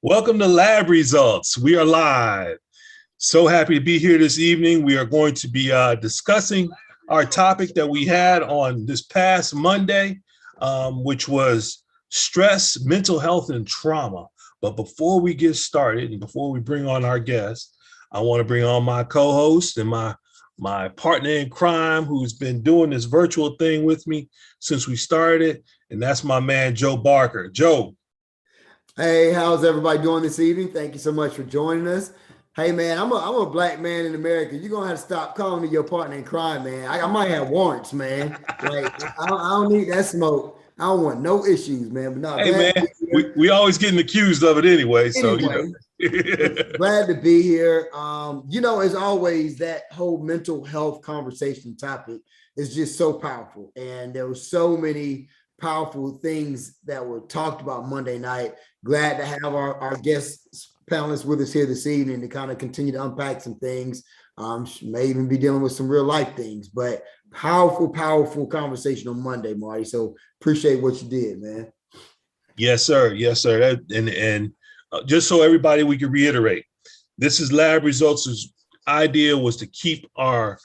Welcome to Lab Results. We are live. So happy to be here this evening. We are going to be discussing our topic that we had on this past Monday, which was stress, mental health, and trauma. But before we get started and before we bring on our guest, I want to bring on my co-host and my partner in crime who's been doing this virtual thing with me since we started, and that's my man, Joe Barker. Joe. Hey, how's everybody doing this evening? Thank you so much for joining us. Hey, man, I'm a black man in America. You're going to have to stop calling me your partner in crime, man. I might have warrants, man. Like, I don't need that smoke. I don't want no issues, man. But no, Hey, glad man, to be here. we always getting accused of it anyway. So, Anyway, glad to be here. As always, that whole mental health conversation topic is just so powerful. And there were so many powerful things that were talked about Monday night. Glad to have our guest panelists with us here this evening to kind of continue to unpack some things. May even be dealing with some real life things, but powerful conversation on Monday, Marty. So appreciate what you did, man. Yes, sir. Yes, sir. And just so everybody, we can reiterate, this is Lab Results' idea was to keep our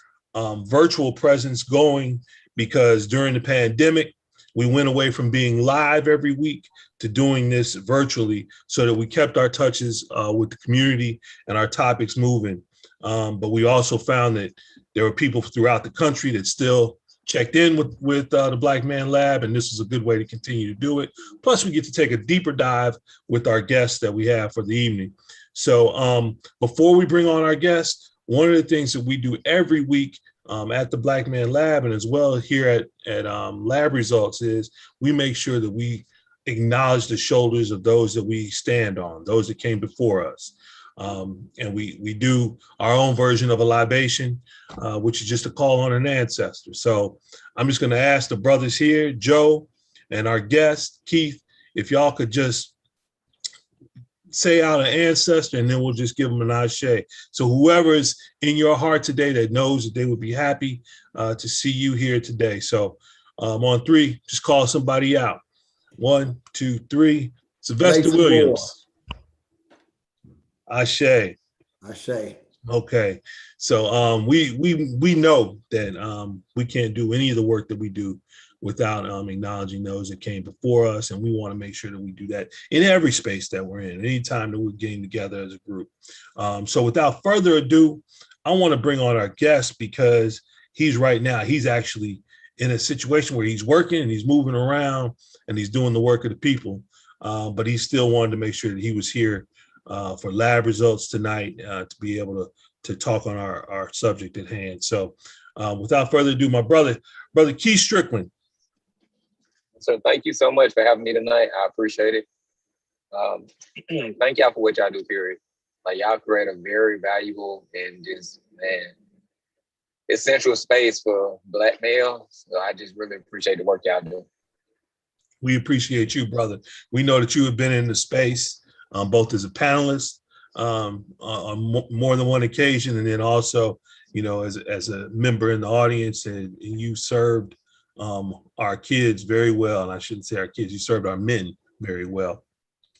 virtual presence going because during the pandemic, we went away from being live every week to doing this virtually so that we kept our touches with the community and our topics moving. But we also found that there were people throughout the country that still checked in with the Black Man Lab, and this is a good way to continue to do it. Plus, we get to take a deeper dive with our guests that we have for the evening. So before we bring on our guests, one of the things that we do every week at the Black Man Lab and as well here at Lab Results is we make sure that we acknowledge the shoulders of those that we stand on, those that came before us. And we do our own version of a libation, which is just a call on an ancestor. So I'm just going to ask the brothers here, Joe and our guest, Keith, if y'all could just say out an ancestor and then we'll just give them an ashe. So whoever is in your heart today that knows that they would be happy to see you here today. So on three, just call somebody out. 1, 2, 3. Sylvester Williams. Ashe. Ashe. Okay. So we know that we can't do any of the work that we do without acknowledging those that came before us. And we want to make sure that we do that in every space that we're in, anytime that we're getting together as a group. So without further ado, I want to bring on our guest because he's actually in a situation where he's working and he's moving around and he's doing the work of the people. But he still wanted to make sure that he was here for Lab Results tonight to be able to talk on our subject at hand. So without further ado, my brother Keith Strickland. So thank you so much for having me tonight. I appreciate it. Thank y'all for what y'all do, period. Like y'all create a very valuable and just, man, essential space for Black males. So I just really appreciate the work y'all do. We appreciate you, brother. We know that you have been in the space, both as a panelist on more than one occasion, and then also, as a member in the audience, and you served our kids very well. And I shouldn't say our kids, you served our men very well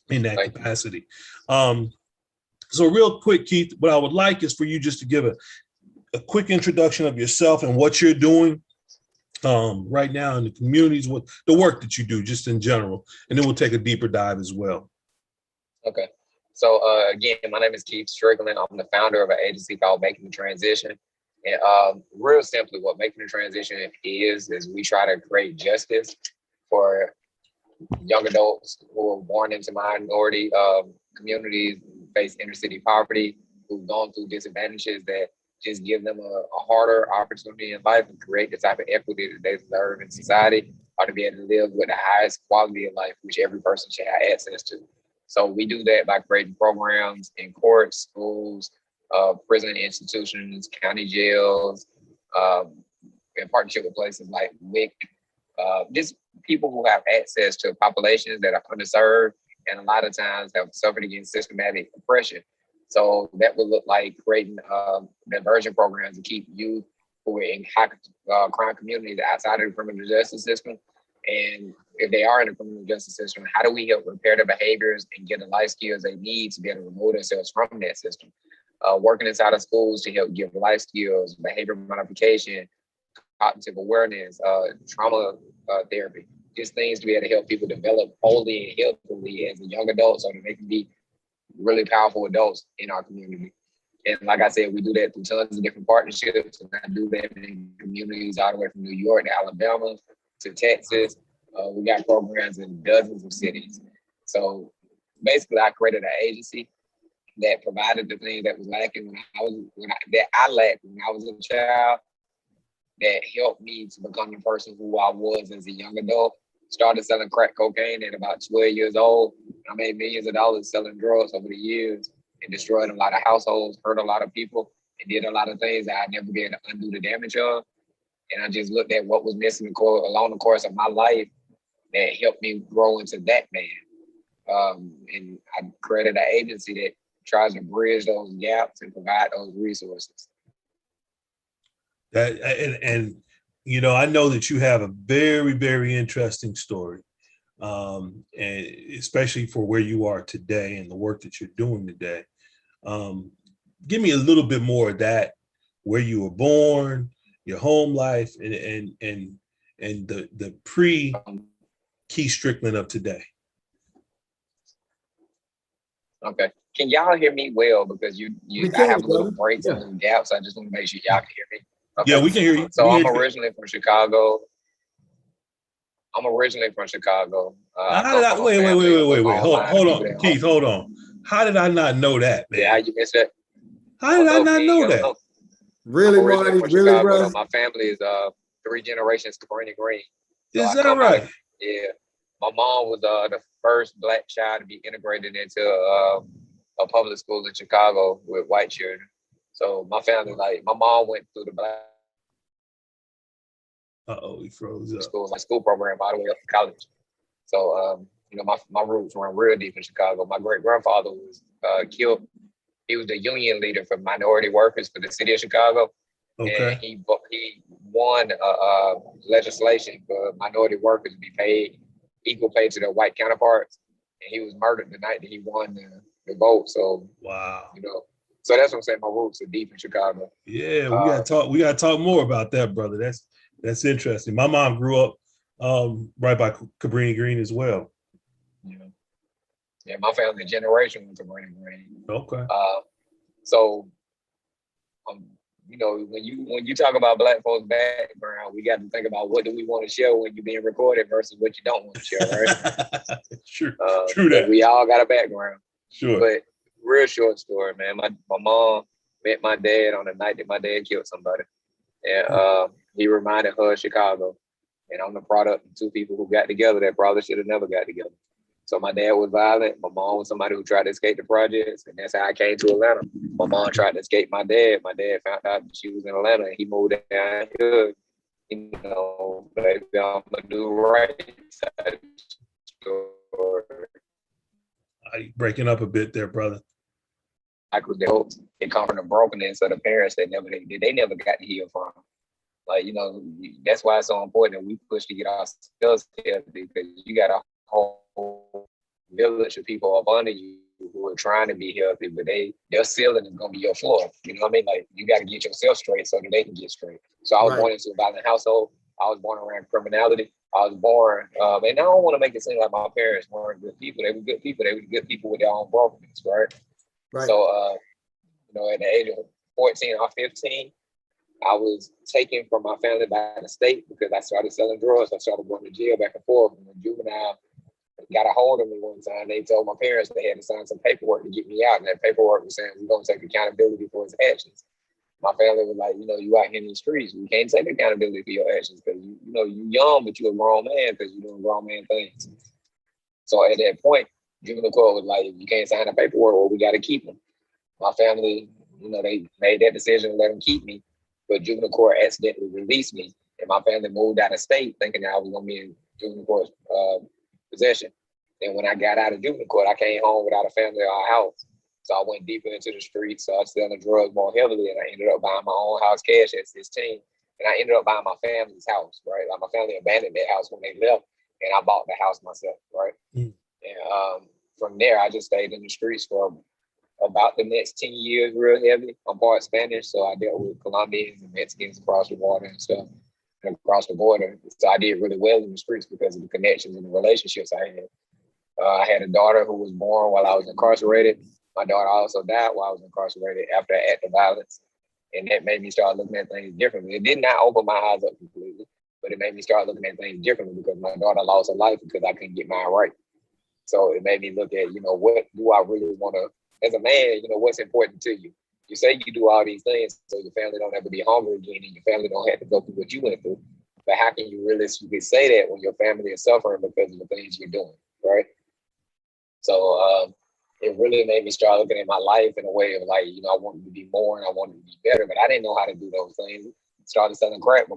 in that capacity. So real quick, Keith, what I would like is for you just to give a quick introduction of yourself and what you're doing right now in the communities, with the work that you do just in general, and then we'll take a deeper dive as well. Okay. So again, my name is Keith Strickland. I'm the founder of an agency called Making the Transition. And real simply, what Making the Transition is we try to create justice for young adults who are born into minority communities, face inner city poverty, who've gone through disadvantages that just give them a harder opportunity in life and create the type of equity that they deserve in society, or to be able to live with the highest quality of life, which every person should have access to. So we do that by creating programs in courts, schools, prison institutions, county jails, in partnership with places like WIC, just people who have access to populations that are underserved and a lot of times have suffered against systematic oppression. So that would look like creating diversion programs to keep youth who are in high crime communities outside of the criminal justice system and if they are in the criminal justice system, how do we help repair their behaviors and get the life skills they need to be able to remove themselves from that system? Working inside of schools to help give life skills, behavior modification, cognitive awareness, trauma therapy, just things to be able to help people develop wholly and healthily as a young adult so that they can be really powerful adults in our community. And like I said, we do that through tons of different partnerships. And I do that in communities all the way from New York to Alabama to Texas. We got programs in dozens of cities. So basically, I created an agency that provided the things that was lacking that I lacked when I was a child, that helped me to become the person who I was as a young adult. Started selling crack cocaine at about 12 years old. I made millions of dollars selling drugs over the years and destroyed a lot of households, hurt a lot of people, and did a lot of things that I'd never be able to undo the damage of. And I just looked at what was missing along the course of my life that helped me grow into that man. And I created an agency that tries to bridge those gaps and provide those resources. And you know, I know that you have a very, very interesting story, and especially for where you are today and the work that you're doing today. Give me a little bit more of that, where you were born, your home life, and the pre Keith Strickland of today. Okay. Can y'all hear me well? Because I have little breaks and little gaps. I just want to make sure y'all can hear me. Okay. Yeah, we can hear you. So I'm originally from Chicago. Wait. Hold on, Keith. Hold on. How did I not know that, man? Yeah, you missed it. How did I not know that? Really, Marty? Really, bro? My family is 3 generations Cabrini Green. So is that right? Yeah. My mom was the first Black child to be integrated into a public school in Chicago with white children. So my family, like, my mom went through the Black he froze up. school program all the way up to college. So, you know, my roots run real deep in Chicago. My great grandfather was killed. He was the union leader for minority workers for the city of Chicago. Okay. And he won legislation for minority workers to be paid equal pay to their white counterparts. And he was murdered the night that he won the vote. So, wow. You know, so that's what I'm saying. My roots are deep in Chicago. Yeah, we gotta talk more about that, brother. That's interesting. My mom grew up right by Cabrini Green as well. Yeah, my family generation went to Cabrini Green. Okay. So, you know, when you talk about Black folks' background, we got to think about what do we want to show when you're being recorded versus what you don't want to show, right? True that. We all got a background. Sure. But real short story, man. My mom met my dad on the night that my dad killed somebody. And he reminded her of Chicago. And I'm the product of 2 people who got together that probably should have never got together. So my dad was violent. My mom was somebody who tried to escape the projects. And that's how I came to Atlanta. My mom tried to escape my dad. My dad found out that she was in Atlanta and he moved down here. You know, baby, I'm going to do right. Breaking up a bit there, brother. Like with the hopes, it come from the brokenness of the parents they never got to heal from. Like, you know, that's why it's so important that we push to get ourselves healthy, because you got a whole village of people up under you who are trying to be healthy, but their ceiling is gonna be your floor. You know what I mean? Like, you got to get yourself straight so that they can get straight. So I was born into a violent household. I was born around criminality. I was born, and I don't want to make it seem like my parents weren't good people. They were good people. They were good people with their own brokenness, right? So, you know, at the age of 14 or 15, I was taken from my family by the state because I started selling drugs. I started going to jail back and forth. And when juvenile got a hold of me one time, they told my parents they had to sign some paperwork to get me out. And that paperwork was saying, we're going to take accountability for his actions. My family was like, you know, you out here in the streets. We can't take accountability for your actions because, you know, you're young, but you're a grown man because you're doing grown man things. So at that point, juvenile court was like, if you can't sign the paperwork, well, we got to keep him. My family, you know, they made that decision to let him keep me, but juvenile court accidentally released me. And my family moved out of state thinking that I was going to be in juvenile court's possession. And when I got out of juvenile court, I came home without a family or a house. So I went deeper into the streets. So I was selling drugs more heavily, and I ended up buying my own house cash at 16. And I ended up buying my family's house, right? Like, my family abandoned that house when they left. and I bought the house myself, right? Mm. And from there, I just stayed in the streets for about the next 10 years, real heavy. I'm part Spanish, so I dealt with Colombians and Mexicans across the water and stuff, and across the border. So I did really well in the streets because of the connections and the relationships I had. I had a daughter who was born while I was incarcerated. My daughter also died while I was incarcerated after an act of violence. And that made me start looking at things differently. It did not open my eyes up completely, but it made me start looking at things differently because my daughter lost her life because I couldn't get mine right. So it made me look at, what do I really want to, as a man, what's important to you? You say you do all these things so your family don't ever be hungry again and your family don't have to go through what you went through. But how can you realistically say that when your family is suffering because of the things you're doing, right? So it really made me start looking at my life in a way of like, I wanted to be more and I wanted to be better, but I didn't know how to do those things. Started selling crack,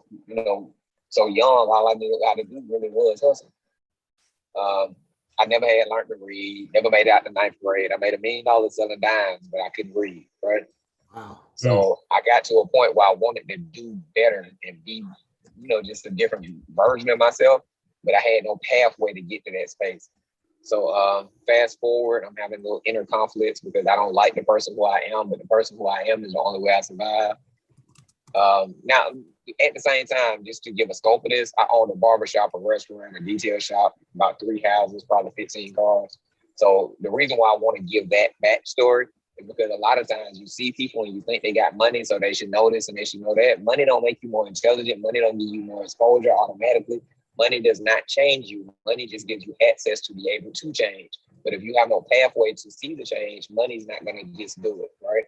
so young, all I knew how to do really was hustle. I never had learned to read, never made it out the ninth grade. I made $1 million selling dimes, but I couldn't read, right? Wow. So I got to a point where I wanted to do better and be, just a different version of myself, but I had no pathway to get to that space. So fast forward, I'm having little inner conflicts because I don't like the person who I am, but the person who I am is the only way I survive. Now, at the same time, just to give a scope of this, I own a barbershop, a restaurant, a detail shop, about 3 houses, probably 15 cars. So the reason why I want to give that backstory is because a lot of times you see people and you think they got money, so they should know this and they should know that. Money don't make you more intelligent. Money don't give you more exposure automatically. Money does not change you. Money just gives you access to be able to change. But if you have no pathway to see the change, money's not going to just do it, right?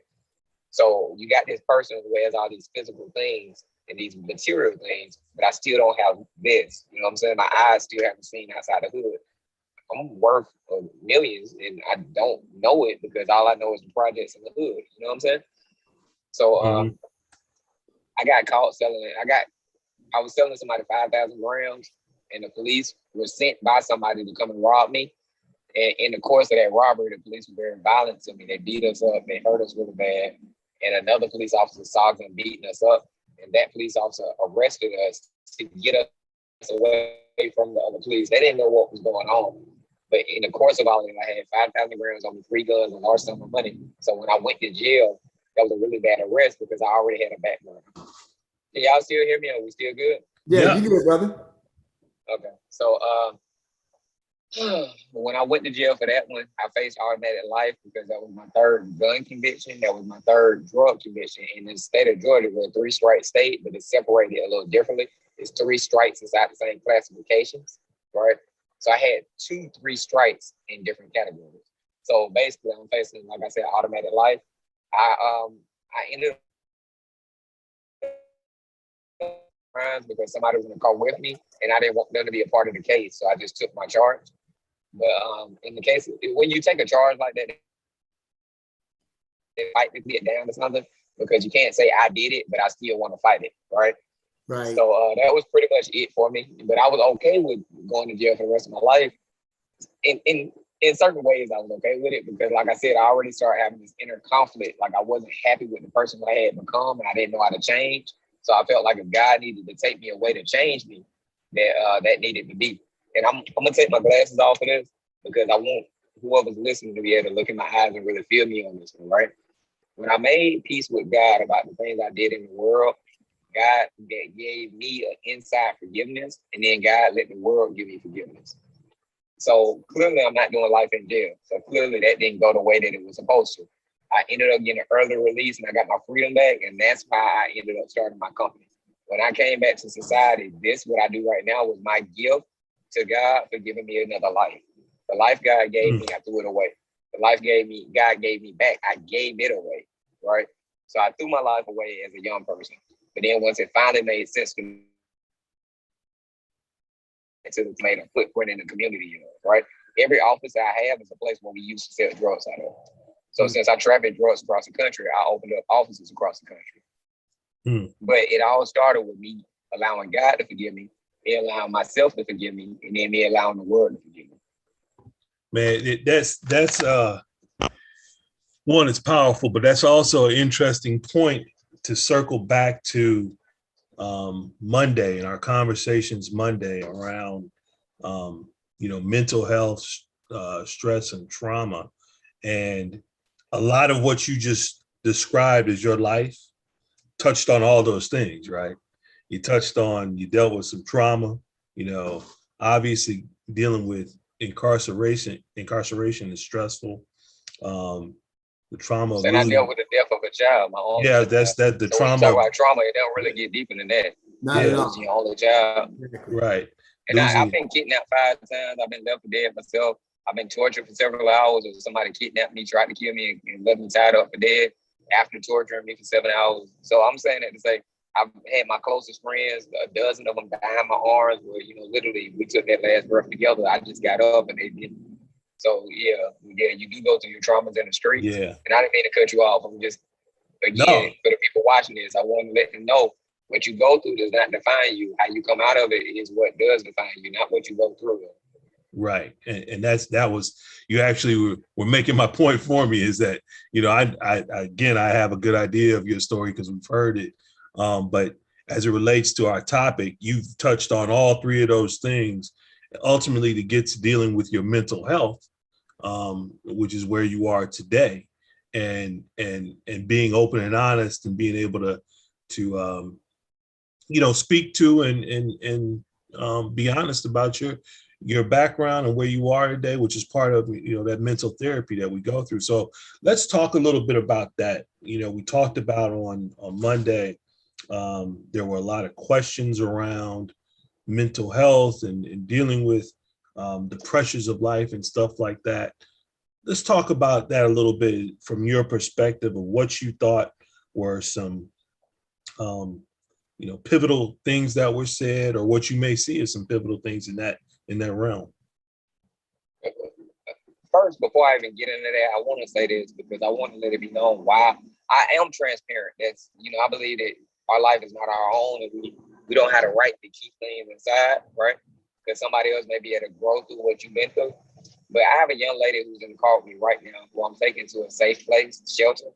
So you got this person who has all these physical things and these material things, but I still don't have this. You know what I'm saying? My eyes still haven't seen outside the hood. I'm worth millions and I don't know it because all I know is the projects in the hood. You know what I'm saying? So I got caught selling it. I was selling somebody 5,000 grams and the police were sent by somebody to come and rob me. And in the course of that robbery, the police were very violent to me. They beat us up. They hurt us really bad. And another police officer saw them beating us up. And that police officer arrested us to get us away from the other police. They didn't know what was going on. But in the course of all of it, I had 5,000 grams on me, 3 guns, and a large sum of money. So when I went to jail, that was a really bad arrest because I already had a background. Can y'all still hear me? Are we still good? Yeah. You good, brother. Okay. So when I went to jail for that one, I faced automatic life because that was my 3rd gun conviction. That was my 3rd drug conviction. In the state of Georgia, we're a 3-strike state, but it's separated a little differently. It's 3 strikes inside the same classifications, right? So I had 2 3 strikes in different categories. So basically, I'm facing, like I said, automatic life. I ended up crimes because somebody was in the car with me and I didn't want them to be a part of the case. So I just took my charge. But in the case, when you take a charge like that, they fight to get down to something because you can't say I did it, but I still want to fight it, right? Right. So that was pretty much it for me. But I was okay with going to jail for the rest of my life. In certain ways, I was okay with it because, like I said, I already started having this inner conflict. Like I wasn't happy with the person I had become, and I didn't know how to change. So I felt like if God needed to take me away to change me, that needed to be. And I'm gonna take my glasses off of this because I want whoever's listening to be able to look in my eyes and really feel me on this one, right? When I made peace with God about the things I did in the world, God gave me an inside forgiveness, and then God let the world give me forgiveness. So clearly I'm not doing life in jail. So clearly that didn't go the way that it was supposed to. I ended up getting an early release and I got my freedom back. And that's why I ended up starting my company. When I came back to society, what I do right now was my gift to God for giving me another life. The life God gave me, I threw it away. The life God gave me back, I gave it away, right? So I threw my life away as a young person. But then once it finally made sense to me, it made a footprint in the community, right? Every office I have is a place where we used to sell drugs out of. So since I trafficked drugs across the country, I opened up offices across the country. But it all started with me allowing God to forgive me, me allowing myself to forgive me, and then me allowing the world to forgive me. Man, that's one, it's powerful, but that's also an interesting point to circle back to Monday and our conversations Monday around mental health, stress, and trauma. And a lot of what you just described as your life touched on all those things, right? You dealt with some trauma, obviously dealing with incarceration. Incarceration is stressful. The trauma of And I losing. dealt with the death of a child, my only Yeah, child. that's that the So when you trauma. talk about trauma, it don't really get deeper than that. Not at all. Losing your only child. Right. And I've been kidnapped 5 times. I've been left for dead myself. I've been tortured for several hours. Or somebody kidnapped me, tried to kill me, and left me tied up for dead after torturing me for 7 hours. So I'm saying that to say I've had my closest friends, a dozen of them behind my arms, where literally we took that last breath together. I just got up and they didn't. So yeah, you do go through your traumas in the streets. Yeah. And I didn't mean to cut you off. I'm just for the people watching this, I want to let them know what you go through does not define you. How you come out of it is what does define you, not what you go through. Right. And that was, you actually were making my point for me, is that, I have a good idea of your story because we've heard it. But as it relates to our topic, you've touched on all 3 of those things, ultimately to get to dealing with your mental health, which is where you are today, and being open and honest and being able to speak to and be honest about your background and where you are today, which is part of that mental therapy that we go through. So let's talk a little bit about that. We talked about on Monday, there were a lot of questions around mental health and dealing with the pressures of life and stuff like that. Let's talk about that a little bit from your perspective of what you thought were some pivotal things that were said, or what you may see as some pivotal things in that realm. First, before I even get into that, I want to say this because I want to let it be known why I am transparent. That's, I believe that our life is not our own, and we don't have a right to keep things inside, right? Because somebody else may be able to grow through what you've been through. But I have a young lady who's in the car with me right now, who I'm taking to a safe place, shelter,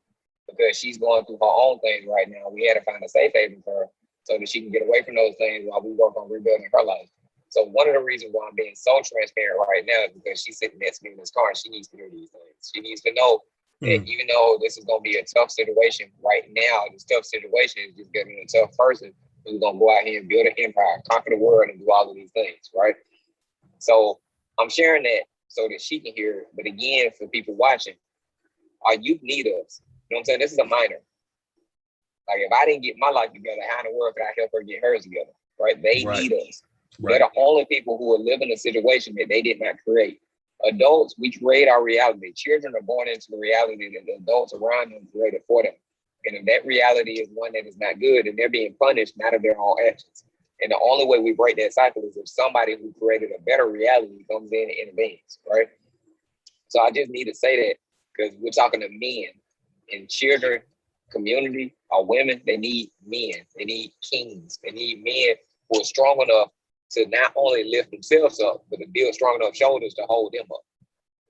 because she's going through her own things right now. We had to find a safe haven for her so that she can get away from those things while we work on rebuilding her life. So one of the reasons why I'm being so transparent right now is because she's sitting next to me in this car and she needs to hear these things. She needs to know that even though this is going to be a tough situation right now, this tough situation is just getting a tough person who's going to go out here and build an empire, conquer the world, and do all of these things, right? So I'm sharing that so that she can hear it. But again, for people watching, our youth need us. You know what I'm saying? This is a minor. Like, if I didn't get my life together, how in the world could I help her get hers together, right? They need us. Right. They're the only people who are living a situation that they did not create. Adults, we create our reality. Children are born into the reality that the adults around them created for them. And if that reality is one that is not good, and they're being punished not of their own actions. And the only way we break that cycle is if somebody who created a better reality comes in and intervenes, right? So I just need to say that because we're talking to men and children, community, or women. They need men. They need kings. They need men who are strong enough to not only lift themselves up, but to build strong enough shoulders to hold them up,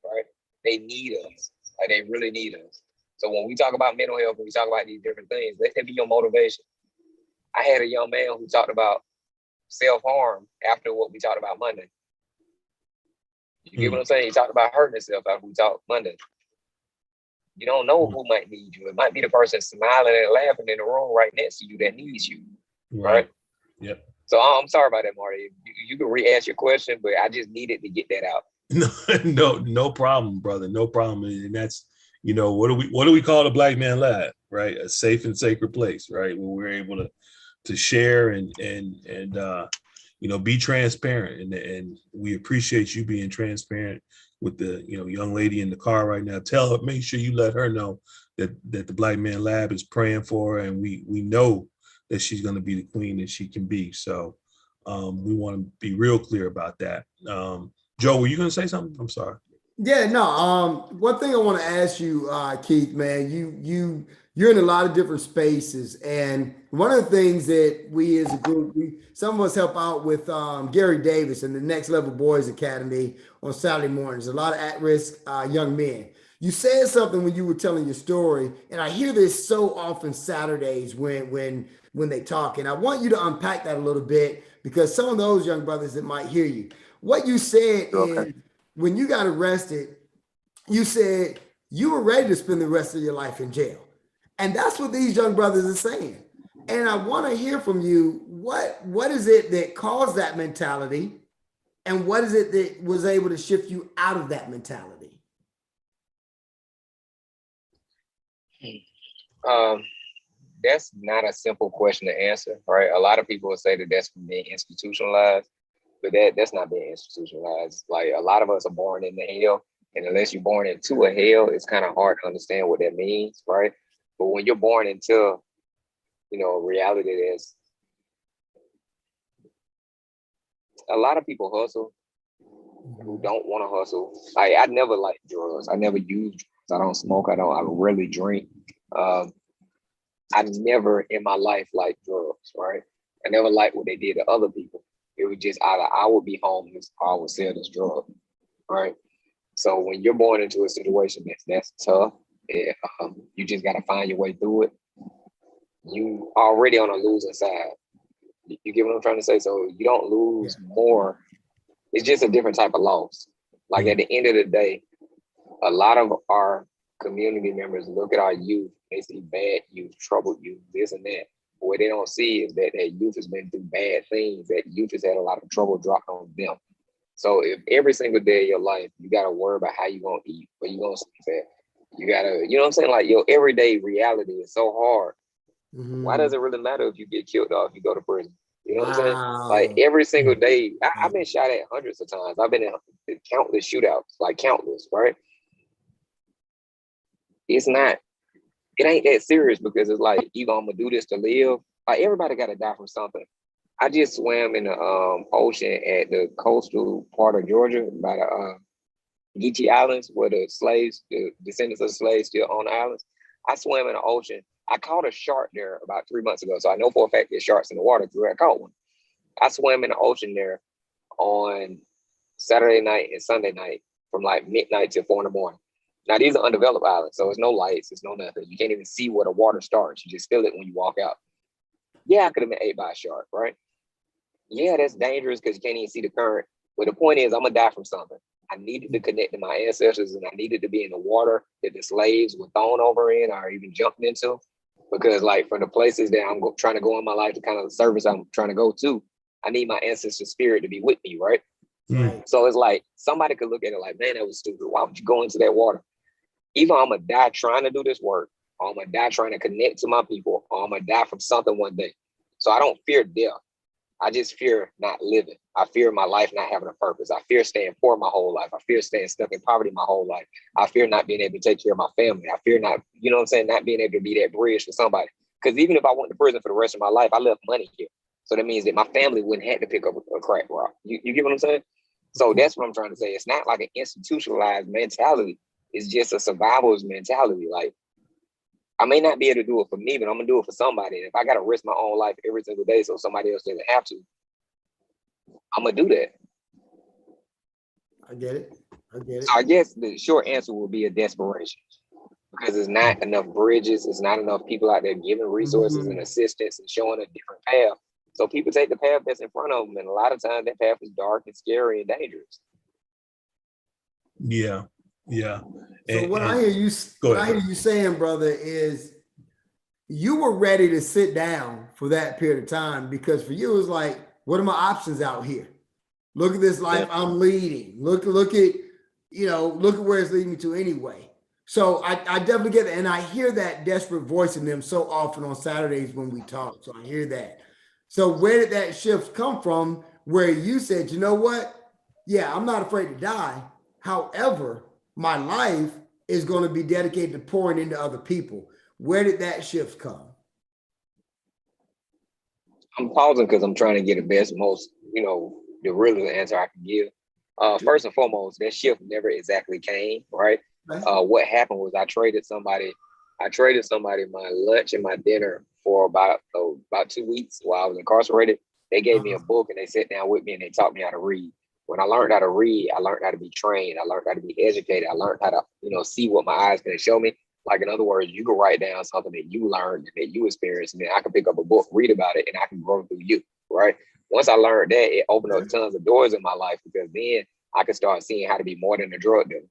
right? They need us. Like, they really need us. So when we talk about mental health, when we talk about these different things, let that be your motivation. I had a young man who talked about self-harm after what we talked about Monday. You get what I'm saying? He talked about hurting himself after we talked Monday. You don't know who might need you. It might be the person smiling and laughing in the room right next to you that needs you, right? Yep. So I'm sorry about that, Marty. You can re-ask your question, but I just needed to get that out. No problem, brother. No problem. And that's, what do we call the Black Man Lab, right? A safe and sacred place, right? Where we're able to share and be transparent. And we appreciate you being transparent with the, young lady in the car right now. Tell her, make sure you let her know that the Black Man Lab is praying for her, and we know that she's going to be the queen that she can be. So we want to be real clear about that. Joe, were you going to say something? I'm sorry. Yeah, no. One thing I want to ask you, Keith, man, you're in a lot of different spaces, and one of the things that we as a group, some of us help out with Gary Davis and the Next Level Boys Academy on Saturday mornings. A lot of at-risk young men. You said something when you were telling your story, and I hear this so often Saturdays when they talk, and I want you to unpack that a little bit because some of those young brothers that might hear you. What you said Okay. is when you got arrested, you said you were ready to spend the rest of your life in jail. And that's what these young brothers are saying. And I want to hear from you, what is it that caused that mentality? And what is it that was able to shift you out of that mentality? That's not a simple question to answer, right? A lot of people will say that that's from being institutionalized, but that's not being institutionalized. Like a lot of us are born in the hell, and unless you're born into a hell, it's kind of hard to understand what that means, right? But when you're born into, reality, there's a lot of people hustle who don't want to hustle. I never liked drugs. I never used drugs. I don't smoke. I rarely drink. I never in my life liked drugs, right? I never liked what they did to other people. It was just either I would be homeless or I would sell this drug, right? So when you're born into a situation that's tough, you just got to find your way through it. You already on a losing side. You get what I'm trying to say? So you don't lose more. It's just a different type of loss. Like at the end of the day, a lot of our community members look at our youth, they see bad youth, troubled youth, this and that. But what they don't see is that youth has been through bad things, that youth has had a lot of trouble dropped on them. So if every single day of your life, you got to worry about how you're going to eat, where you're going to sleep at, you got to, you know what I'm saying? Like your everyday reality is so hard. Mm-hmm. Why does it really matter if you get killed or if you go to prison? You know what I'm saying? Wow. Like every single day, I've been shot at hundreds of times. I've been in countless shootouts, like countless, right? It ain't that serious because it's like, either I'm gonna do this to live. Like everybody gotta die from something. I just swam in the ocean at the coastal part of Georgia by the Geechee Islands, where the descendants of the slaves still own the islands. I swam in the ocean. I caught a shark there about 3 months ago. So I know for a fact there's sharks in the water because I caught one. I swam in the ocean there on Saturday night and Sunday night from like midnight till 4 a.m. Now these are undeveloped islands, so it's no lights, it's no nothing. You can't even see where the water starts. You just feel it when you walk out. Yeah, I could have been ate by a shark, right? Yeah, that's dangerous because you can't even see the current. But the point is, I'm gonna die from something. I needed to connect to my ancestors, and I needed to be in the water that the slaves were thrown over in or even jumped into. Because like from the places that I'm trying to go in my life, the kind of service I'm trying to go to, I need my ancestor spirit to be with me, right? Right. So it's like somebody could look at it like, man, that was stupid. Why would you go into that water? Either I'm gonna die trying to do this work, or I'm gonna die trying to connect to my people, or I'm gonna die from something one day. So I don't fear death. I just fear not living. I fear my life not having a purpose. I fear staying poor my whole life. I fear staying stuck in poverty my whole life. I fear not being able to take care of my family. I fear not, you know what I'm saying, not being able to be that bridge for somebody. Because even if I went to prison for the rest of my life, I left money here. So that means that my family wouldn't have to pick up a crack rock. You get what I'm saying? So that's what I'm trying to say. It's not like an institutionalized mentality. It's just a survivalist mentality. Like, I may not be able to do it for me, but I'm gonna do it for somebody. And if I gotta risk my own life every single day so somebody else doesn't have to, I'm gonna do that. I get it. So I guess the short answer will be a desperation because there's not enough bridges, there's not enough people out there giving resources and assistance and showing a different path. So people take the path that's in front of them, and a lot of times that path is dark and scary and dangerous. Yeah. So what I hear you saying, brother, is you were ready to sit down for that period of time because for you it was like, what are my options out here? Look at this life I'm leading. Look at where it's leading me to anyway. So I definitely get it. And I hear that desperate voice in them so often on Saturdays when we talk. So I hear that. So where did that shift come from where you said, you know what? Yeah, I'm not afraid to die. However, my life is going to be dedicated to pouring into other people. Where did that shift come? I'm pausing because I'm trying to get the most, the realest answer I can give. First and foremost, that shift never exactly came, right? What happened was I traded somebody my lunch and my dinner for about 2 weeks while I was incarcerated. They gave me a book and they sat down with me and they taught me how to read. When I learned how to read, I learned how to be trained. I learned how to be educated. I learned how to, see what my eyes can show me. Like, in other words, you can write down something that you learned and that you experienced, and then I can pick up a book, read about it, and I can grow through you, right? once I learned that, it opened up tons of doors in my life, because then I could start seeing how to be more than a drug dealer.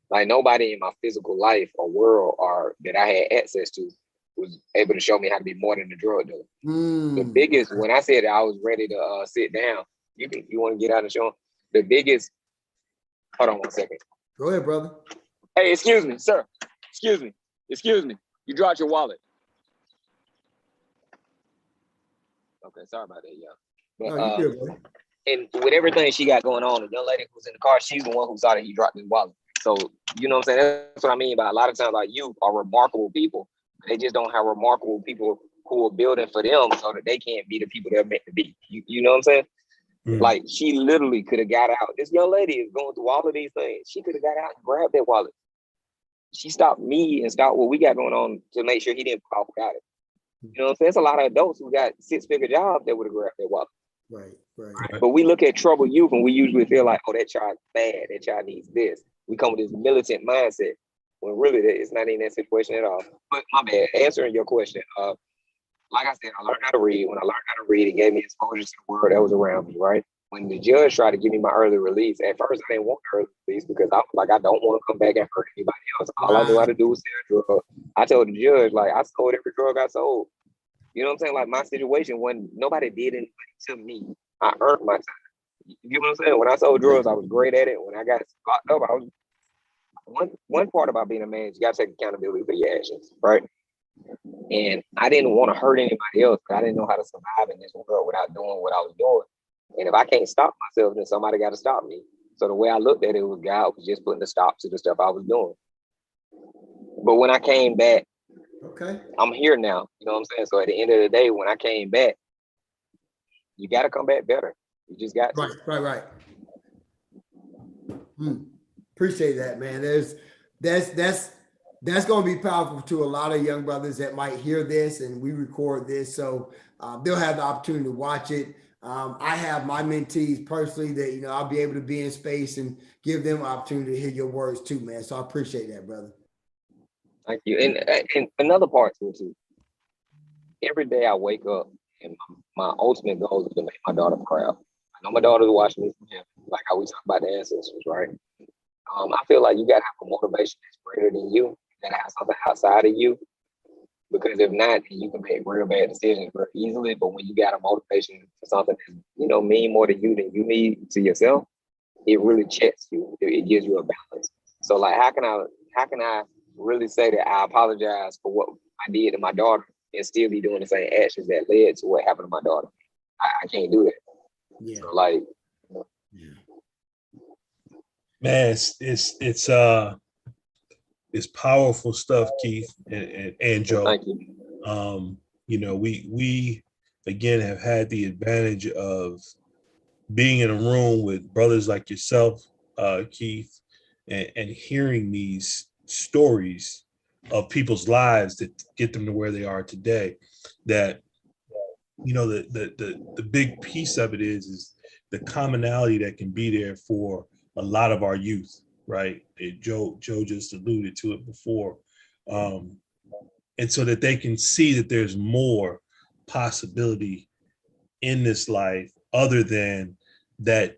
Like, nobody in my physical life or world or that I had access to was able to show me how to be more than a drug dealer. The biggest, when I said that I was ready to sit down, you want to get out and show them? The biggest, hold on 1 second. Go ahead, brother. Hey, excuse me, sir. Excuse me. You dropped your wallet. Okay, sorry about that, y'all. But, No, you good, buddy. And with everything she got going on, the young lady who was in the car, she's the one who saw that he dropped his wallet. So, you know what I'm saying? That's what I mean by a lot of times, like, youth are remarkable people. They just don't have remarkable people who are building for them so that they can't be the people they're meant to be. You know what I'm saying? Mm. Like, she literally could have got out. This young lady is going through all of these things. She could have got out and grabbed that wallet. She stopped me and stopped what we got going on to make sure he didn't pop without it. You know what I'm saying? There's a lot of adults who got 6-figure jobs that would have grabbed that wallet. Right. But we look at troubled youth and we usually feel like, oh, that child's bad. That child needs this. We come with this militant mindset when really it's not in that situation at all. But my bad, answering your question. Like I said, I learned how to read. When I learned how to read, it gave me exposure to the world that was around me, right? When the judge tried to give me my early release, at first I didn't want the early release because I was like, I don't want to come back and hurt anybody else. All I knew how to do was sell drugs. I told the judge, like, I sold every drug I sold. You know what I'm saying? Like, my situation, when nobody did anything to me, I earned my time. You get what I'm saying? When I sold drugs, I was great at it. When I got locked up, I was one part about being a man is you got to take accountability for your actions, right? And I didn't want to hurt anybody else, but I didn't know how to survive in this world without doing what I was doing. And if I can't stop myself, then somebody got to stop me. So the way I looked at it was God was just putting a stop to the stuff I was doing. But when I came back, I'm here now. You know what I'm saying? So at the end of the day, when I came back, you got to come back better. You just got to. Right. Appreciate that, man. That's going to be powerful to a lot of young brothers that might hear this, and we record this, so they'll have the opportunity to watch it. I have my mentees personally that, I'll be able to be in space and give them opportunity to hear your words too, man. So I appreciate that, brother. Thank you. And another part to it too. Every day I wake up and my ultimate goal is to make my daughter proud. I know my daughter's watching me from heaven, like how we talk about the ancestors, right? I feel like you gotta have a motivation that's greater than you. You gotta have something outside of you. Because if not, you can make real bad decisions very easily. But when you got a motivation for something that, mean more to you than you need to yourself, it really checks you. It gives you a balance. So like, how can I really say that I apologize for what I did to my daughter and still be doing the same actions that led to what happened to my daughter? I can't do that. Yeah. So like, man, it's powerful stuff, Keith and Joe. Thank you. We again have had the advantage of being in a room with brothers like yourself, Keith, and hearing these stories of people's lives that get them to where they are today. That the big piece of it is the commonality that can be there for a lot of our youth, right? Joe just alluded to it before. And so that they can see that there's more possibility in this life other than that,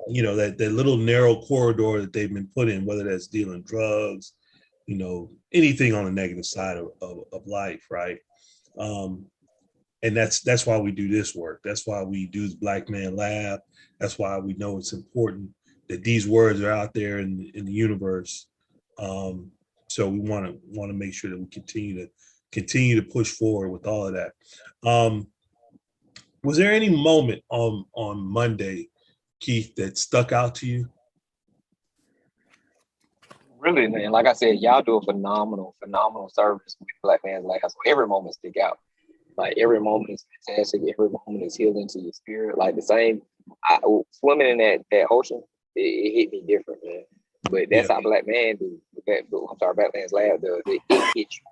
that little narrow corridor that they've been put in, whether that's dealing drugs, anything on the negative side of life, right? And that's why we do this work. That's why we do the Black Man Lab. That's why we know it's important that these words are out there in the universe. So we want to make sure that we continue to push forward with all of that. Was there any moment on Monday, Keith, that stuck out to you? Really, man. Like I said, y'all do a phenomenal service with Black Man's Lab. So every moment stick out. Like every moment is fantastic. Every moment is healing to your spirit. Like the same, swimming in that ocean, it hit me different, man. But that's how Black Man do. Black Man's Lab does. It hit you.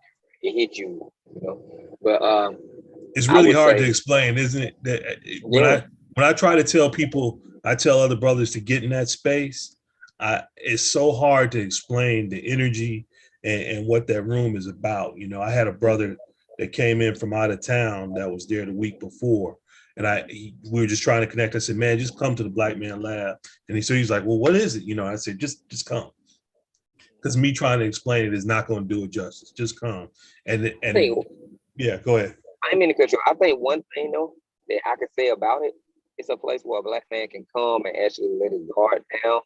It hit you, But it's really hard to explain, isn't it? That when I try to tell people, I tell other brothers to get in that space. It's so hard to explain the energy and what that room is about. I had a brother that came in from out of town that was there the week before. And we were just trying to connect. I said, man, just come to the Black Man Lab. And he's like, well, what is it? You know, I said, just come. Because me trying to explain it is not going to do it justice. Just come. And yeah, go ahead. I'm in the control. I think one thing though that I could say about it, it's a place where a Black man can come and actually let his guard down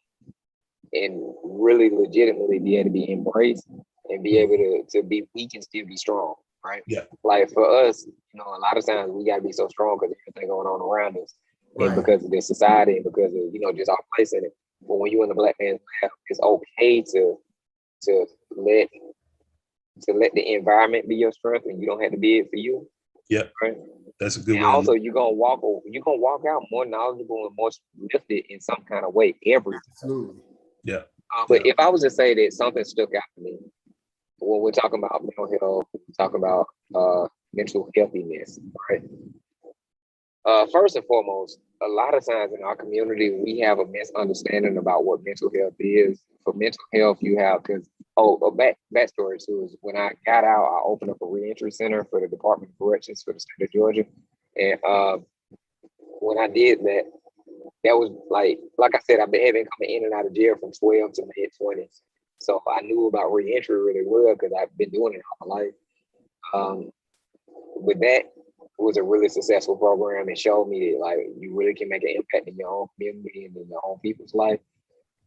and really legitimately be able to be embraced and be able to be weak and still be strong, right? Yeah. Like for us, you know, a lot of times we gotta be so strong because everything going on around us, and because of the society and because of, you know, just our place in it. But when you're in the Black man's lab, it's okay to let the environment be your strength, and you don't have to be it for you. Yeah, right. That's a good and way. Also, you're gonna walk out more knowledgeable and more lifted in some kind of way every time. Absolutely. Yeah. But if I was to say that something stuck out to me when we're talking about mental health, we're talking about mental healthiness, right? First and foremost, a lot of times in our community, we have a misunderstanding about what mental health is. For mental health, you have, a backstory too is when I got out, I opened up a reentry center for the Department of Corrections for the state of Georgia. And when I did that, that was like I said, I've been coming in and out of jail from 12 to mid-20s. So I knew about reentry really well because I've been doing it all my life. With that, it was a really successful program. It showed me that like you really can make an impact in your own community and in your own people's life.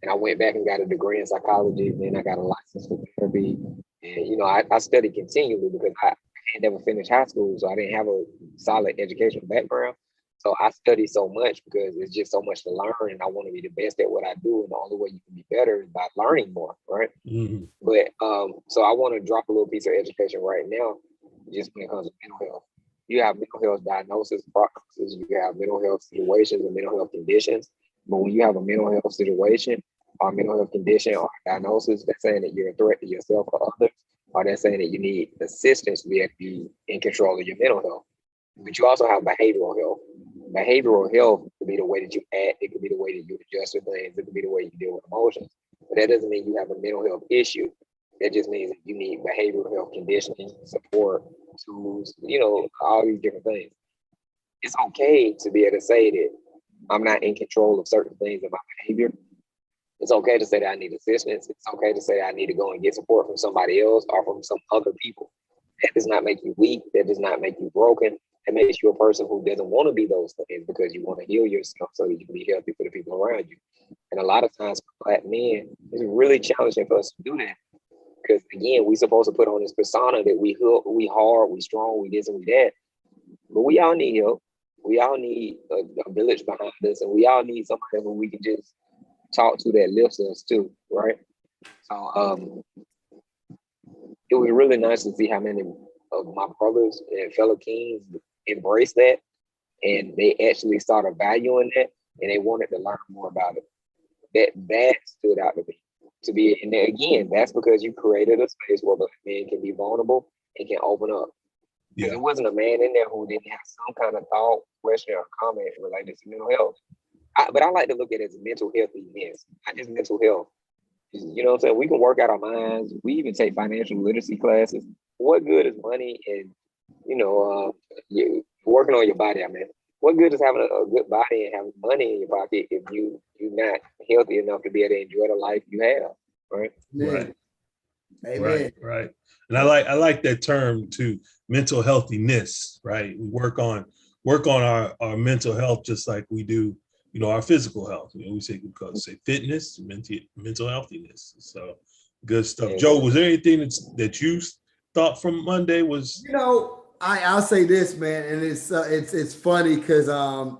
And I went back and got a degree in psychology, and then I got a license for therapy. And you know, I studied continually because I had never finished high school, so I didn't have a solid educational background. So I study so much because it's just so much to learn, and I want to be the best at what I do. And the only way you can be better is by learning more, right? Mm-hmm. But so I want to drop a little piece of education right now, just when it comes to mental health. You have mental health diagnosis, prognosis, you have mental health situations and mental health conditions. But when you have a mental health situation or mental health condition or diagnosis, that's saying that you're a threat to yourself or others, or that's saying that you need assistance to be able to be in control of your mental health. But you also have behavioral health. Behavioral health could be the way that you act. It could be the way that you adjust with things. It could be the way you deal with emotions. But that doesn't mean you have a mental health issue. That just means that you need behavioral health conditioning, support, tools, you know, all these different things. It's okay to be able to say that I'm not in control of certain things in my behavior. It's okay to say that I need assistance. It's okay to say I need to go and get support from somebody else or from some other people. That does not make you weak. That does not make you broken. It makes you a person who doesn't want to be those things because you want to heal yourself so that you can be healthy for the people around you. And a lot of times for Black men, it's really challenging for us to do that. Because again, we supposed to put on this persona that we hard, we strong, we this and we that. But we all need help. We all need a village behind us, and we all need somebody who we can just talk to that lifts us too, right? So it was really nice to see how many of my brothers and fellow kings embraced that, and they actually started valuing that, and they wanted to learn more about it. That stood out to me. And again, that's because you created a space where Black men can be vulnerable and can open up. Because there wasn't a man in there who didn't have some kind of thought, question, or comment related to mental health. But I like to look at it as mental healthiness, not just mental health. You know what I'm saying? We can work out our minds. We even take financial literacy classes. What good is money and, you know, working on your body? I mean, what good is having a good body and having money in your pocket if you're not healthy enough to be able to enjoy the life you have, right? Right. Amen. Right. And I like that term too, mental healthiness, right? We work on our mental health just like we do, you know, our physical health. You know, we say fitness, mental healthiness. So good stuff. Yeah. Joe, was there anything that you thought from Monday was? You know, I'll say this, man, and it's funny because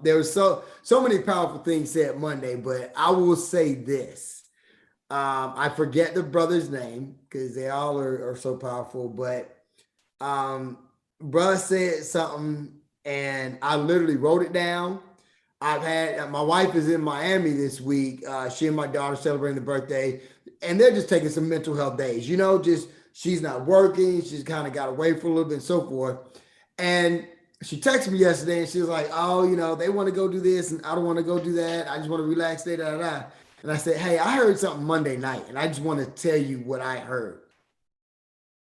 there was so many powerful things said Monday, but I will say this. I forget the brother's name because they all are so powerful, but bruh said something and I literally wrote it down. I've had my wife is in Miami this week. She and my daughter celebrating the birthday, and they're just taking some mental health days, you know, just she's not working, she's kind of got away for a little bit and so forth. And she texted me yesterday and she was like, oh, you know, they want to go do this and I don't want to go do that. I just want to relax, da, da, da. And I said, hey, I heard something Monday night and I just want to tell you what I heard.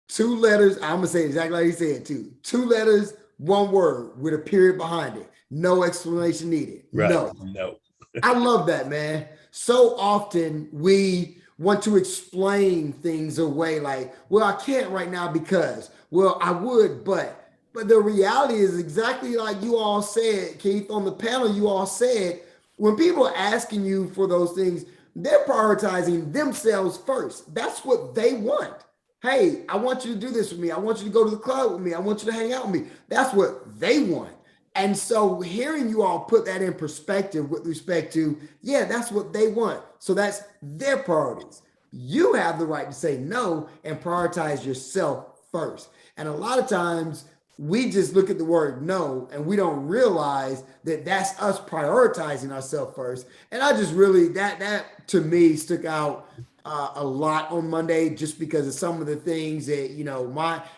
2 letters. I'm gonna say exactly like he said too. 2 letters, 1 word with a period behind it. No explanation needed. Right. No. No. I love that, man. So often we want to explain things away like, well, I can't right now because, well, I would, but the reality is exactly like you all said, Keith, on the panel, you all said, when people are asking you for those things, they're prioritizing themselves first. That's what they want. Hey, I want you to do this with me. I want you to go to the club with me. I want you to hang out with me. That's what they want. And so hearing you all put that in perspective with respect to, yeah, that's what they want. So that's their priorities. You have the right to say no and prioritize yourself first. And a lot of times we just look at the word no and we don't realize that that's us prioritizing ourselves first. And I just really, that to me stuck out a lot on Monday, just because of some of the things that, you know,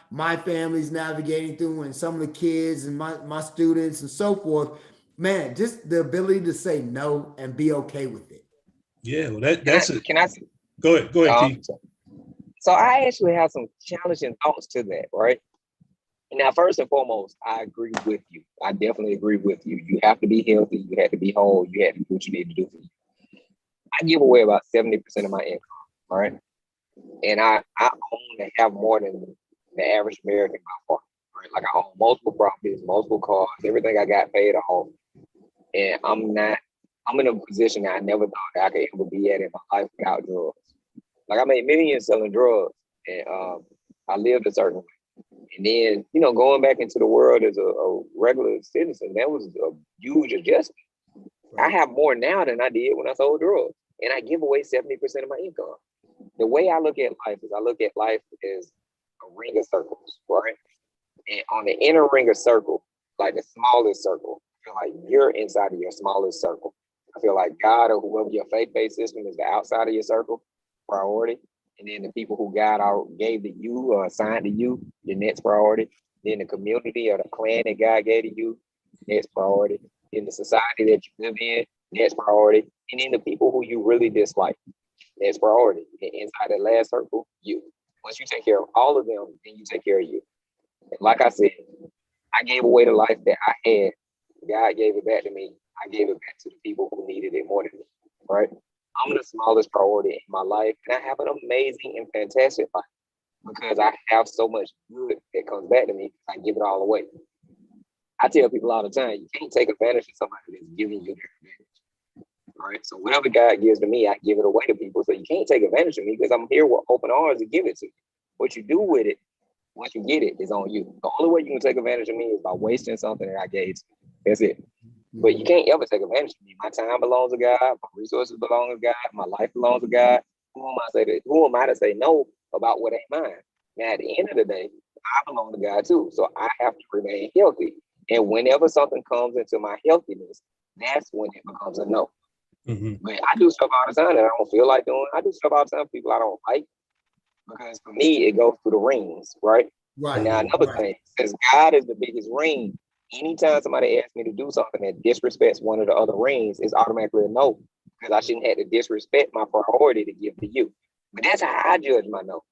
my family's navigating through, and some of the kids and my students and so forth. Man, just the ability to say no and be okay with it. Yeah, well, that's it. Can I Go ahead, Keith. So I actually have some challenging thoughts to that, right? Now, first and foremost, I agree with you. I definitely agree with you. You have to be healthy. You have to be whole. You have to do what you need to do for you. I give away about 70% of my income, all right? And I own and have more than the average American by far, right? Like I own multiple properties, multiple cars, everything I got paid off. And I'm in a position that I never thought that I could ever be at in my life without drugs. Like I made millions selling drugs, and I lived a certain way. And then, you know, going back into the world as a regular citizen, that was a huge adjustment. Right. I have more now than I did when I sold drugs, and I give away 70% of my income. The way I look at life is I look at life as a ring of circles, right? And on the inner ring of circle, like the smallest circle, I feel like you're inside of your smallest circle. I feel like God or whoever your faith-based system is the outside of your circle, priority. And then the people who God gave to you or assigned to you, your next priority. Then the community or the clan that God gave to you, next priority. Then the society that you live in, next priority. And then the people who you really dislike, next priority. And inside that last circle, you. Once you take care of all of them, then you take care of you. And like I said, I gave away the life that I had. God gave it back to me. I gave it back to the people who needed it more than me, right? I'm the smallest priority in my life, and I have an amazing and fantastic life because I have so much good that comes back to me. I give it all away. I tell people all the time, you can't take advantage of somebody that's giving you their advantage, right? So whatever God gives to me, I give it away to people. So you can't take advantage of me because I'm here with open arms to give it to you. What you do with it, once you get it, is on you. The only way you can take advantage of me is by wasting something that I gave to you. That's it. But you can't ever take advantage of me. My time belongs to God. My resources belong to God. My life belongs to God. Who am I to say no about what ain't mine? Now, at the end of the day, I belong to God too. So I have to remain healthy. And whenever something comes into my healthiness, that's when it becomes a no. Mm-hmm. But I do stuff all the time that I don't feel like doing. I do stuff all the time people I don't like. Because for me, it goes through the rings, right? Right. And now another thing, since God is the biggest ring, anytime somebody asks me to do something that disrespects one of the other rings, it's automatically a no, because I shouldn't have to disrespect my priority to give to you. But that's how I judge my no.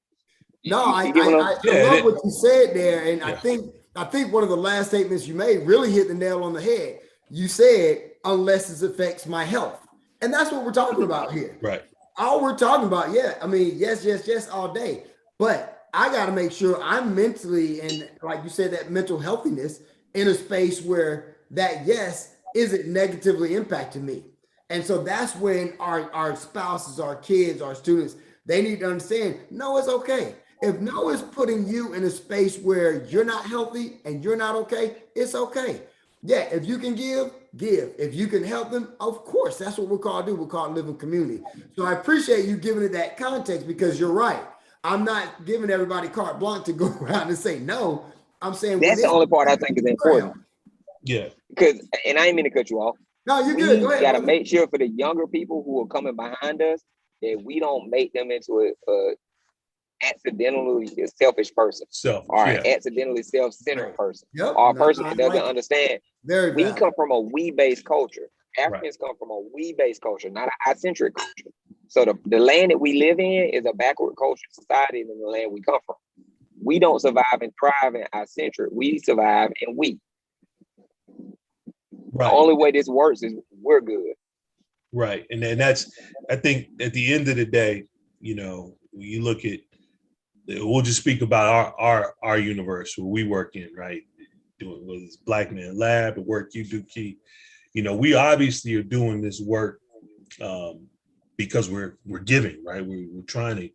I love what you said there, and I think one of the last statements you made really hit the nail on the head. You said, unless it affects my health, and that's what we're talking about here. Right. All we're talking about, yes, all day. But I got to make sure I'm mentally, and like you said, that mental healthiness in a space where that yes isn't negatively impacting me. And so that's when our spouses, our kids, our students, they need to understand, no, it's okay. If no is putting you in a space where you're not healthy and you're not okay, it's okay. Yeah, if you can give. If you can help them, of course, that's what we're called to do. We're called living community. So I appreciate you giving it that context, because you're right. I'm not giving everybody carte blanche to go around and say no. I'm saying that's the only part I think is important. Yeah. Because, and I ain't mean to cut you off. No, you're good. Go ahead. We got to make sure for the younger people who are coming behind us that we don't make them into a accidentally selfish person, accidentally self-centered person, or a person that doesn't understand. We come from a we-based culture. Africans come from a we-based culture, not an I-centric culture. So the land that we live in is a backward culture society than the land we come from. we don't survive and thrive in our centric. We survive and we. Right. The only way this works is we're good. Right. And then that's, I think at the end of the day, you know, when you look at, we'll just speak about our universe where we work in, right? Doing with this Black Man Lab, the work you do, Keith. You know, we obviously are doing this work because we're giving, right? We're trying to,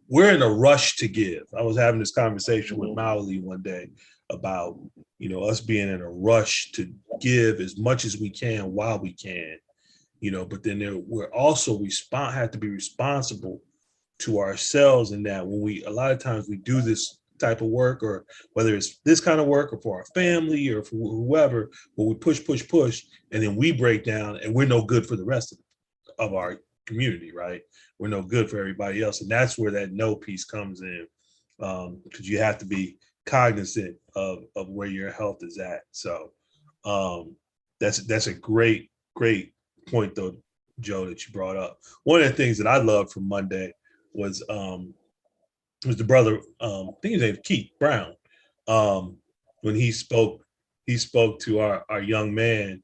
we're in a rush to give. I was having this conversation with Mauli one day about, you know, us being in a rush to give as much as we can while we can, you know, but then we're also have to be responsible to ourselves in that when a lot of times we do this type of work, or whether it's this kind of work or for our family or for whoever, but we push, and then we break down and we're no good for the rest of our community, right? We're no good for everybody else. And that's where that no piece comes in, because you have to be cognizant of where your health is at. So that's a great point though, Joe, that you brought up. One of the things that I loved from Monday was the brother, I think his name is Keith Brown. When he spoke to our young man,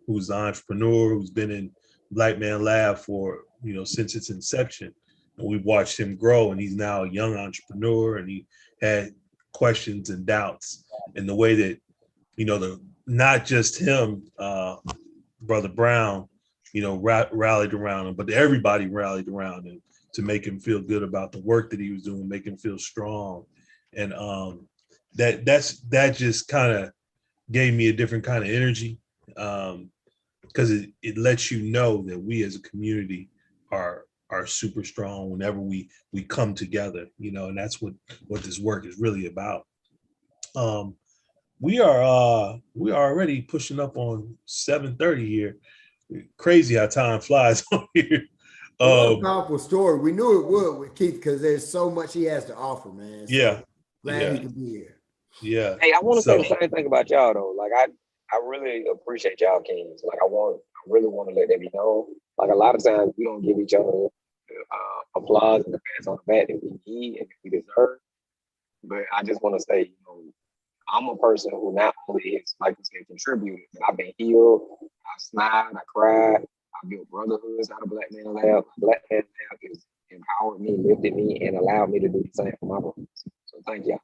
who's an entrepreneur, who's been in Black Man Lab for, you know, since its inception. And we've watched him grow, and he's now a young entrepreneur, and he had questions and doubts. And the way that, you know, not just him, Brother Brown, you know, rallied around him, but everybody rallied around him to make him feel good about the work that he was doing, make him feel strong. And that just kind of gave me a different kind of energy, because it lets you know that we as a community are super strong whenever we come together, you know, and that's what this work is really about. We are already pushing up on 7:30 here. Crazy how time flies on here. What a powerful story. We knew it would with Keith because there's so much he has to offer, man. So Yeah. glad he could be here. Yeah. Hey, I want to say the same thing about y'all though. Like I really appreciate y'all kings. Like I really want to let that be known. Like a lot of times we don't give each other applause and the pats on the back that we need and that we deserve. But I just want to say, you know, I'm a person who not only is, like you said, contributed, but I've been healed, I smiled, I cried, I built brotherhoods out of Black Man Lab. Black Man Lab has empowered me, lifted me, and allowed me to do the same for my brothers. So thank y'all.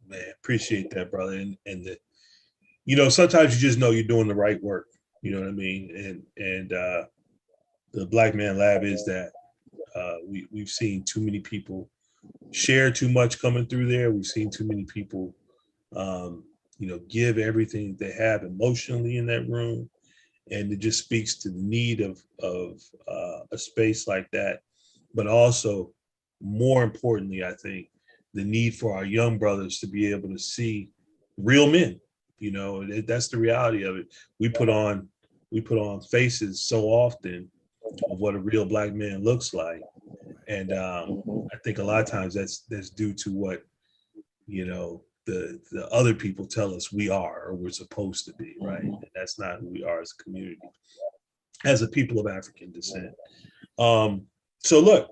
Man, appreciate that, brother. And you know, sometimes you just know you're doing the right work. You know what I mean? And the Black Man Lab is that. We've seen too many people share too much coming through there. We've seen too many people, you know, give everything they have emotionally in that room. And it just speaks to the need of a space like that. But also, more importantly, I think, the need for our young brothers to be able to see real men. You know, that's the reality of it. We put on faces so often of what a real Black man looks like. And I think a lot of times that's due to what, you know, the other people tell us we are or we're supposed to be, right? And that's not who we are as a community, as a people of African descent. So look,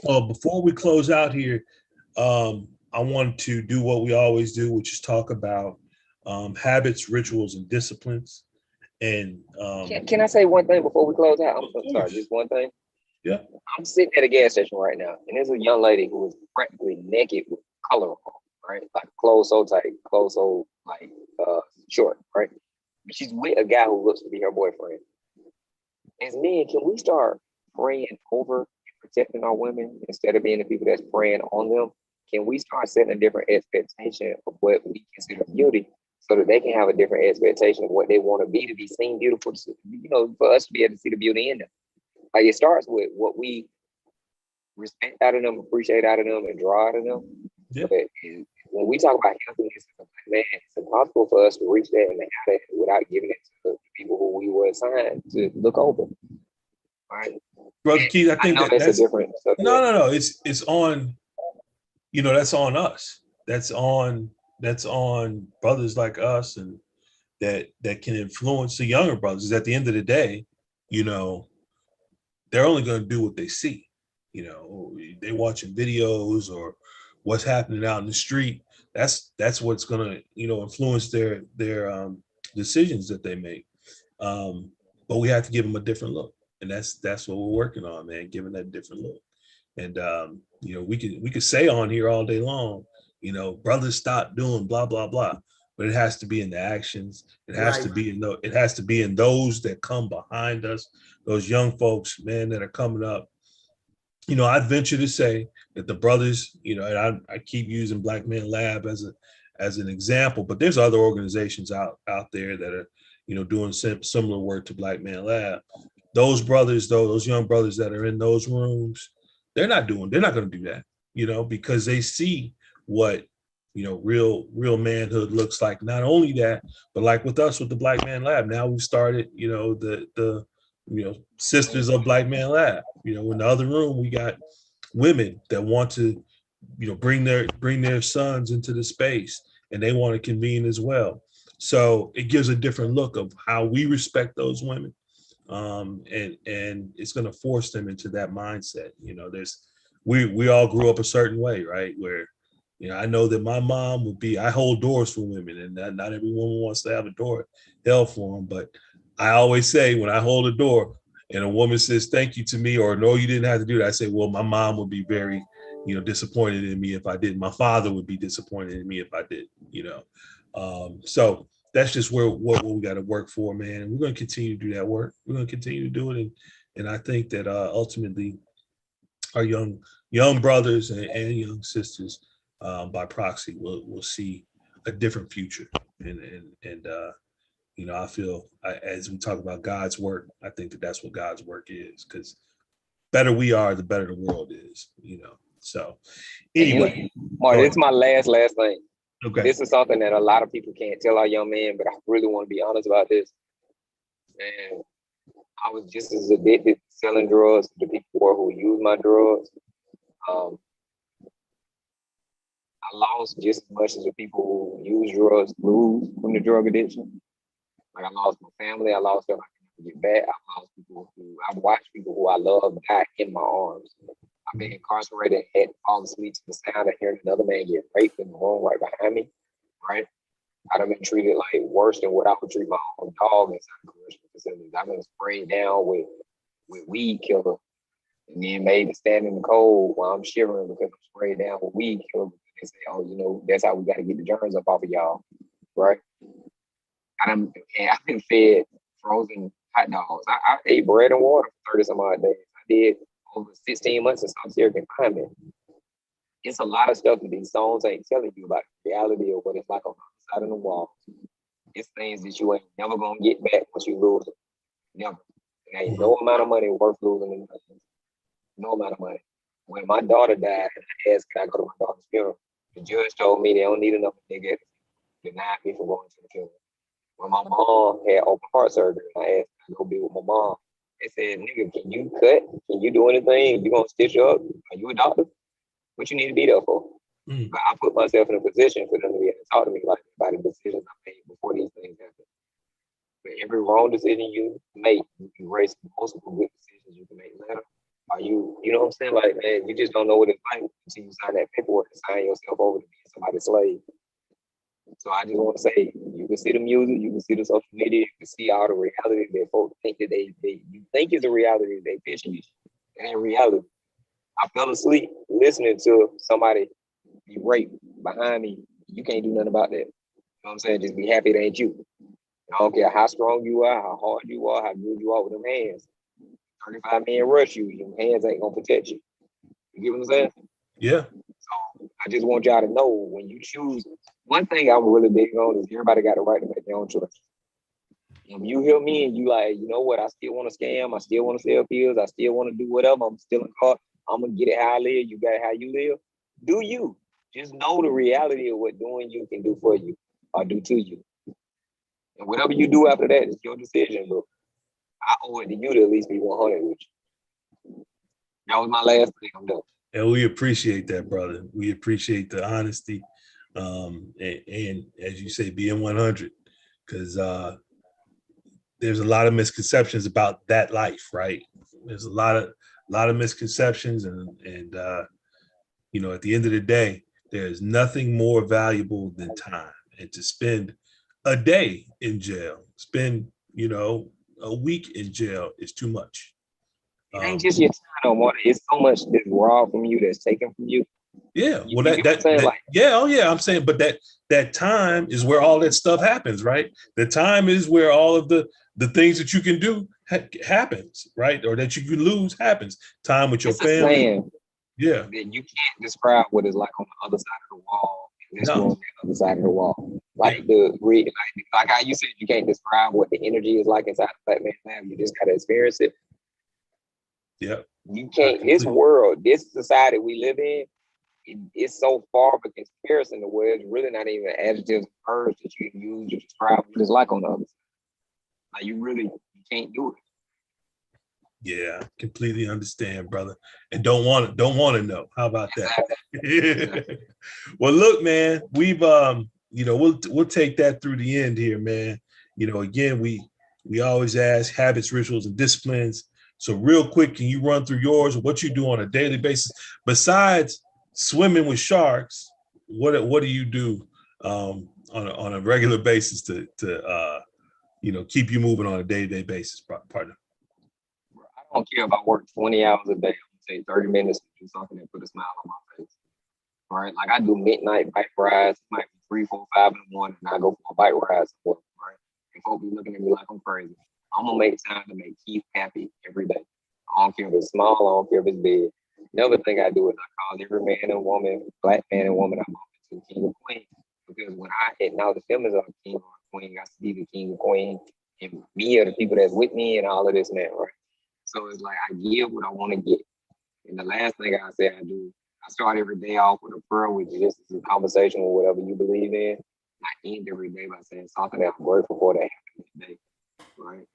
before we close out here, I want to do what we always do, which is talk about habits, rituals, and disciplines. And can I say one thing before we close out? I'm sorry, just one thing. Yeah. I'm sitting at a gas station right now, and there's a young lady who is practically naked with color on, right? Like clothes so tight, clothes so like short, right? She's with a guy who looks to be her boyfriend. As men, can we start praying over and protecting our women instead of being the people that's praying on them? Can we start setting a different expectation of what we consider beauty, so that they can have a different expectation of what they want to be seen beautiful, you know, for us to be able to see the beauty in them? Like it starts with what we respect out of them, appreciate out of them, and draw out of them. Yeah. But when we talk about healthiness, man, it's impossible for us to reach that and have that without giving it to the people who we were assigned to look over. Right, Brother Keith, I think that's a different stuff. No. It's on, you know, that's on us. That's on brothers like us, and that can influence the younger brothers. At the end of the day, you know, they're only going to do what they see. You know, they watching videos or what's happening out in the street, that's what's gonna, influence their decisions that they make. But we have to give them a different look, and that's what we're working on, man, giving that different look. And we could say on here all day long, brothers stop doing blah blah blah, but it has to be in the actions. It has to Right. be it has to be in those that come behind us, those young folks, man, that are coming up. I'd venture to say that the brothers, and I keep using Black Man Lab as an example, but there's other organizations out there that are, doing similar work to Black Man Lab. Those brothers, though, those young brothers that are in those rooms, they're not going to do that, because they see what, real manhood looks like. Not only that, but like with us with the Black Man Lab, now we've started, the sisters of Black Man Lab. In the other room, we got women that want to, bring their sons into the space, and they want to convene as well. So it gives a different look of how we respect those women. And it's going to force them into that mindset. We all grew up a certain way, right? Where, I know that my mom would be, I hold doors for women, and not every woman wants to have a door held for them. But I always say, when I hold a door and a woman says thank you to me, or no, you didn't have to do that, I say, well, my mom would be very, disappointed in me if I didn't. My father would be disappointed in me if I did, so that's just what we got to work for, man. And we're going to continue to do that work. We're going to continue to do it. And I think that ultimately our young brothers and young sisters, by proxy, will see a different future. And I feel, as we talk about God's work, I think that that's what God's work is, because better we are, the better the world is, So anyway, Mark, this is my last thing. okay. This is something that a lot of people can't tell our young men, but I really want to be honest about this. And I was just as addicted to selling drugs to the people who use my drugs. I lost just as much as the people who use drugs lose from the drug addiction. Like, I lost my family, I lost them I can never get back. I've watched people who I love die in my arms. I've been incarcerated and had to fall asleep to the sound of hearing another man get raped in the room right behind me, right? I've been treated like worse than what I would treat my own dog inside correctional facilities. I've been sprayed down with weed killer, and then made to stand in the cold while I'm shivering because I'm sprayed down with weed killer. They say, oh, that's how we got to get the germs up off of y'all, right? I've been fed frozen hot dogs. I ate bread and water for 30 some odd days. I did over 16 months in solitary confinement. It's a lot of stuff that these songs ain't telling you about the reality of what it's like on the other side of the wall. It's things that you ain't never gonna get back once you lose it. Never. There ain't no amount of money worth losing in things. No amount of money. When my daughter died, and I asked, can I go to my daughter's funeral? The judge told me they don't need enough nigga to deny me from going to the funeral. When my mom had open heart surgery, I asked, can I go be with my mom? They said, nigga, can you cut? Can you do anything? You gonna stitch up? Are you a doctor? What you need to be there for? But I put myself in a position for them to be able to talk to me about the decisions I made before these things happen. But every wrong decision you make, you erase multiple good decisions you can make later. You know what I'm saying? Like, man, you just don't know what it's like until you sign that paperwork and sign yourself over to being somebody's slave. So I just want to say, you can see the music, you can see the social media, you can see all the reality that folks think that you think is a reality they pitching you. It ain't reality. I fell asleep listening to somebody be raped behind me. You can't do nothing about that. You know what I'm saying? Just be happy it ain't you. I don't care how strong you are, how hard you are, how good you are with them hands. 35 men rush you, your hands ain't gonna protect you. You get what I'm saying? Yeah. So I just want y'all to know, when you choose, one thing I'm really big on is everybody got the right to make their own choice. If you hear me and you like, you know what, I still want to scam, I still want to sell pills, I still want to do whatever, I'm still in car, I'm gonna get it how I live, you got it how you live. Do you. Just know the reality of what doing you can do for you or do to you. And whatever you do after that is your decision, bro. I owe it to you to at least be 100 with you. That was my last thing. I'm done. And we appreciate that, brother. We appreciate the honesty, and as you say, being 100, because there's a lot of misconceptions about that life, right? There's a lot of misconceptions, and at the end of the day, There's nothing more valuable than time. And to spend a day in jail, spend, a week in jail is too much. It ain't just your time no more. It's so much that's robbed from you, that's taken from you. Yeah, well, You get what I'm saying? Like, yeah, oh yeah, I'm saying, but that time is where all that stuff happens, right? The time is where all of the things that you can do happens, right? Or that you can lose happens. Time with your it's a family. saying Yeah, that you can't describe what it's like on the other side of the wall. And this No. room on the other side of the wall. Like like how you said you can't describe what the energy is like inside the Black Man Lab. You just gotta experience it. yeah. You can't. This world, this society we live in, it's so far of a comparison to where it's really not even adjectives, words that you can use to describe what it's like on the other side. Like you can't do it. Yeah, completely understand, brother. And don't want to know. How about that? Well, look, man, we've we'll take that through the end here, man. Again, we always ask habits, rituals, and disciplines. So real quick, can you run through yours, what you do on a daily basis besides swimming with sharks? What do you do on a regular basis to keep you moving on a day-to-day basis, partner? I don't care if I work 20 hours a day. I'm gonna take 30 minutes to do something that put a smile on my face. All right. Like I do midnight bike rides, it might be 3, 4, 5 in the morning, and I go for a bike ride somewhere, right? And folks be looking at me like I'm crazy. I'm gonna make time to make Keith happy every day. I don't care if it's small, I don't care if it's big. Another thing I do is I call every man and woman, Black man and woman, I'm to king or queen. Because when I acknowledge them as a king or a queen, I see the king or queen and me or the people that's with me and all of this, man, right? So it's like I give what I want to get. And the last thing I say I do, I start every day off with a prayer, which is just a conversation with whatever you believe in. I end every day by saying something that I'm grateful for that happened today, right?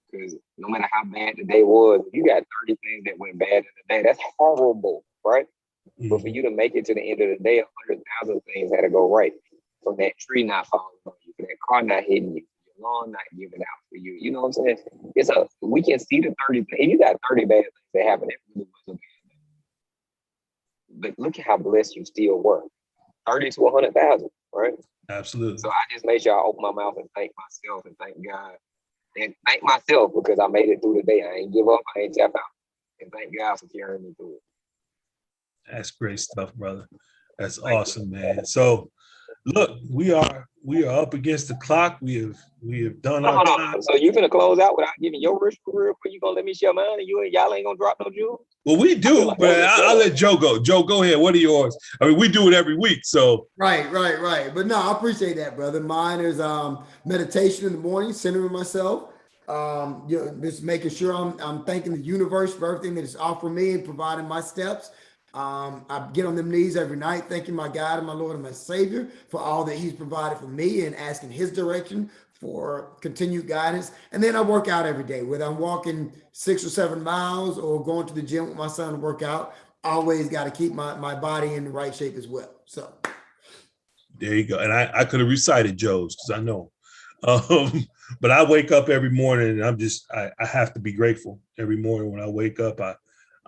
Because no matter how bad the day was, if you got 30 things that went bad in the day, that's horrible, right? Mm-hmm. But for you to make it to the end of the day, 100,000 things had to go right. From that tree not falling on you, for that car not hitting you, your lawn not giving out for you. You know what I'm saying? We can see the 30 things. If you got 30 bad things that happen, it really was a bad day. But look at how blessed you still were. 30 to 100,000, right? Absolutely. So I just make sure I open my mouth and thank myself and thank God. And thank myself because I made it through the day. I ain't give up. I ain't tap out. And thank God for carrying me through it. That's great stuff, brother. That's awesome, man. So, look, we are up against the clock. We have done our time. So you gonna close out without giving your ritual real quick? You gonna let me share mine, and y'all ain't gonna drop no jewels? Well, we do, but I'll let Joe go. Joe, go ahead. What are yours? I mean, we do it every week, so. Right. But no, I appreciate that, brother. Mine is meditation in the morning, centering myself. Just making sure I'm thanking the universe for everything that it's offered me and providing my steps. I get on them knees every night, thanking my God and my Lord and my Savior for all that He's provided for me and asking His direction for continued guidance. And then I work out every day, whether I'm walking 6 or 7 miles or going to the gym with my son to work out. I always got to keep my body in the right shape as well. So there you go. And I could have recited Joe's because I know. But I wake up every morning and I have to be grateful every morning when I wake up.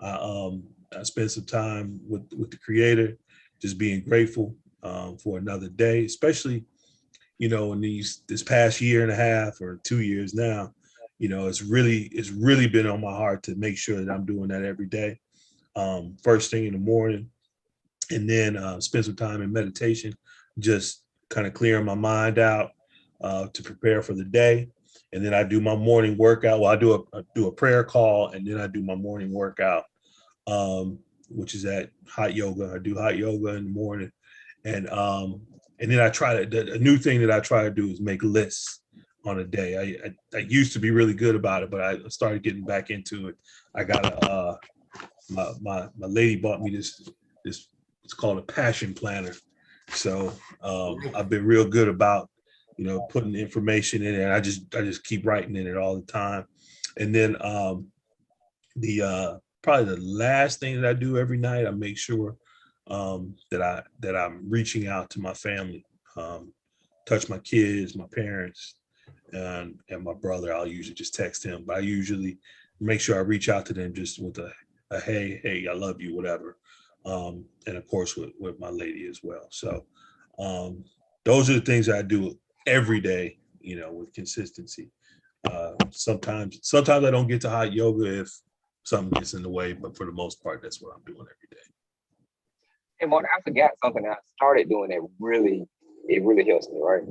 I spend some time with the Creator, just being grateful for another day, especially, in this past year and a half or 2 years now, it's really been on my heart to make sure that I'm doing that every day, first thing in the morning, and then spend some time in meditation, just kind of clearing my mind out to prepare for the day. And then I do my morning workout. Well, I do a prayer call, and then I do my morning workout, which is at hot yoga. I do hot yoga in the morning. And then a new thing that I try to do is make lists on a day. I used to be really good about it, but I started getting back into it. I got my lady bought me this, it's called a passion planner. So I've been real good about, putting information in it. And I just keep writing in it all the time. And then probably the last thing that I do every night, I make sure that I'm reaching out to my family, touch my kids, my parents, and my brother. I'll usually just text him, but I usually make sure I reach out to them just with a hey, I love you, whatever. and of course with my lady as well. So those are the things I do every day, with consistency. Sometimes I don't get to hot yoga if something gets in the way, but for the most part, that's what I'm doing every day. And Mark, I forgot something I started doing that it really helps me, right?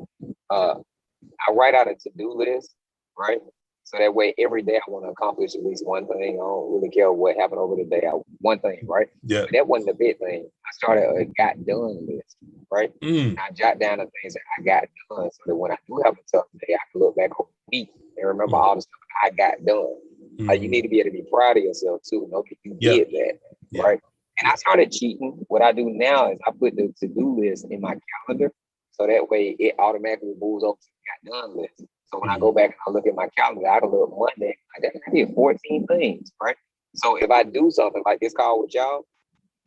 I write out a to-do list, right? So that way, every day I want to accomplish at least one thing. I don't really care what happened over the day. One thing, right? Yeah. But that wasn't the big thing. I started a got done list, right? And I jot down the things that I got done so that when I do have a tough day, I can look back over the week and remember all the stuff I got done. Like, you need to be able to be proud of yourself too. Know that you did that, right? And I started cheating. What I do now is I put the to-do list in my calendar, so that way it automatically moves over to the got done list. So when I go back and I look at my calendar, I can look Monday, I did 14 things, right? So if I do something like this call with y'all,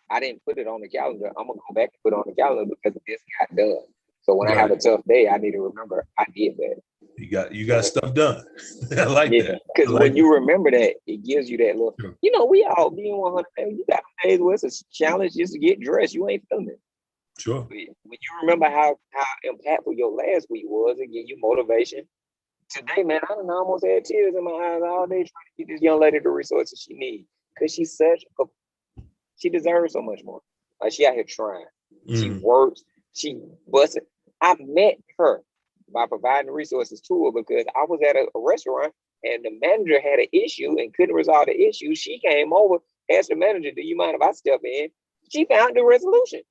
I didn't put it on the calendar. I'm gonna go back and put it on the calendar because this got done. So when I have a tough day, I need to remember I did that. You got stuff done. I like that. Because when you remember that, it gives you that little, we all being 100. You got days where it's a challenge just to get dressed. You ain't feeling it. Sure. When you remember how impactful your last week was, it give you motivation. Today, man, I don't know, I almost had tears in my eyes all day trying to get this young lady the resources she needs. Because she deserves so much more. Like, she out here trying. She works. She busted. I met her by providing the resources to her because I was at a restaurant and the manager had an issue and couldn't resolve the issue. She came over, asked the manager, do you mind if I step in? She found the resolution,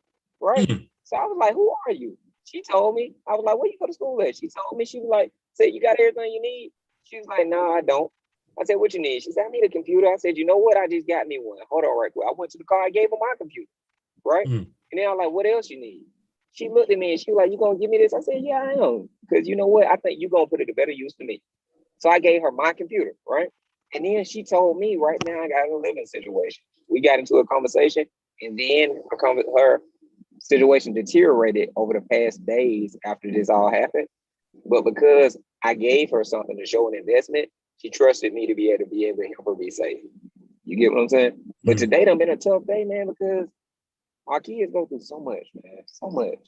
right? So I was like, who are you? She told me. I was like, where you go to school at? She told me. She was like, said, you got everything you need? She was like, no, I don't. I said, what you need? She said, I need a computer. I said, you know what? I just got me one. Hold on right quick. I went to the car. I gave her my computer, right? And then I was like, what else you need? She looked at me and she was like, you going to give me this? I said, yeah, I am. Because you know what? I think you're going to put it to better use to me. So I gave her my computer, right? And then she told me, right now, I got a living situation. We got into a conversation, and then her situation deteriorated over the past days after this all happened. But because I gave her something to show an investment, she trusted me to be able to help her be safe. You get what I'm saying? But today done been a tough day, man, because our kids go through so much, man, so much.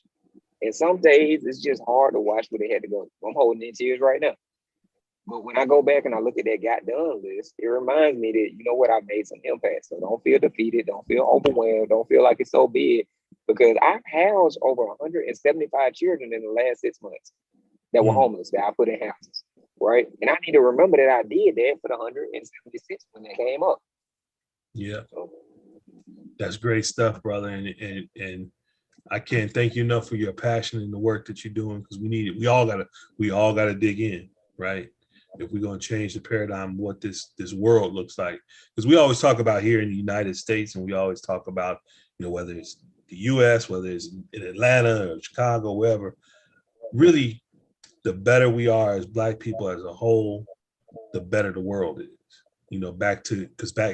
And some days it's just hard to watch what they had to go through. I'm holding in tears right now. But when I go back and I look at that got done list, it reminds me that, you know what, I've made some impact. So don't feel defeated. Don't feel overwhelmed. Don't feel like it's so big. Because I've housed over 175 children in the last 6 months that were homeless, that I put in houses, right? And I need to remember that I did that for the 176 when they came up. Yeah. So, that's great stuff, brother. And I can't thank you enough for your passion and the work that you're doing, because we need it. We all gotta dig in, right? If we're gonna change the paradigm of what this world looks like. Because we always talk about here in the United States, and we always talk about, whether it's the US, whether it's in Atlanta or Chicago, wherever, really the better we are as Black people as a whole, the better the world is. It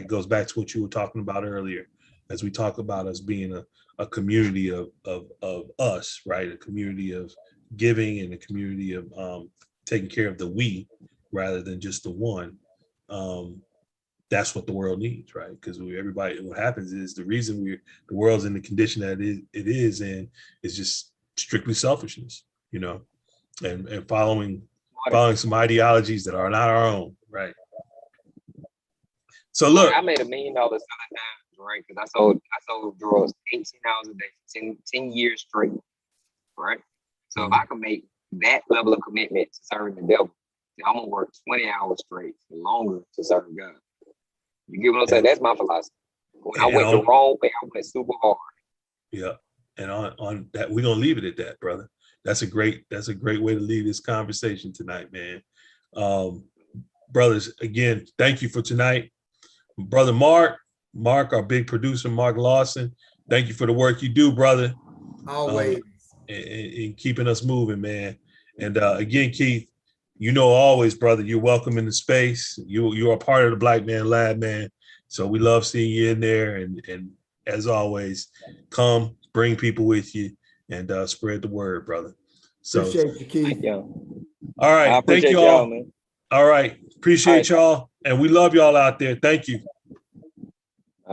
goes back to what you were talking about earlier, as we talk about us being a community of us, right? A community of giving and a community of taking care of the we rather than just the one. That's what the world needs, right? Because what happens is the reason the world's in the condition that it is in is just strictly selfishness, and following some ideologies that are not our own, right? So look, I made $1 million selling diamonds, right? Because I sold drugs 18 hours a day, 10 years straight, right? So if I can make that level of commitment to serving the devil, then I'm gonna work 20 hours straight longer to serve God. You get what I'm saying? That's my philosophy. When I went the wrong way, I went super hard. Yeah. And on that, we're gonna leave it at that, brother. That's a great way to leave this conversation tonight, man. Brothers, again, thank you for tonight. Brother Mark, our big producer, Mark Lawson, thank you for the work you do, brother. Always. And keeping us moving, man. And again, Keith, always, brother, you're welcome in the space. You are part of the Black Man Lab, man. So we love seeing you in there. And as always, come, bring people with you, and spread the word, brother. So appreciate you, Keith. All right. Thank you all. Man. All right. Appreciate y'all. And we love y'all out there. Thank you.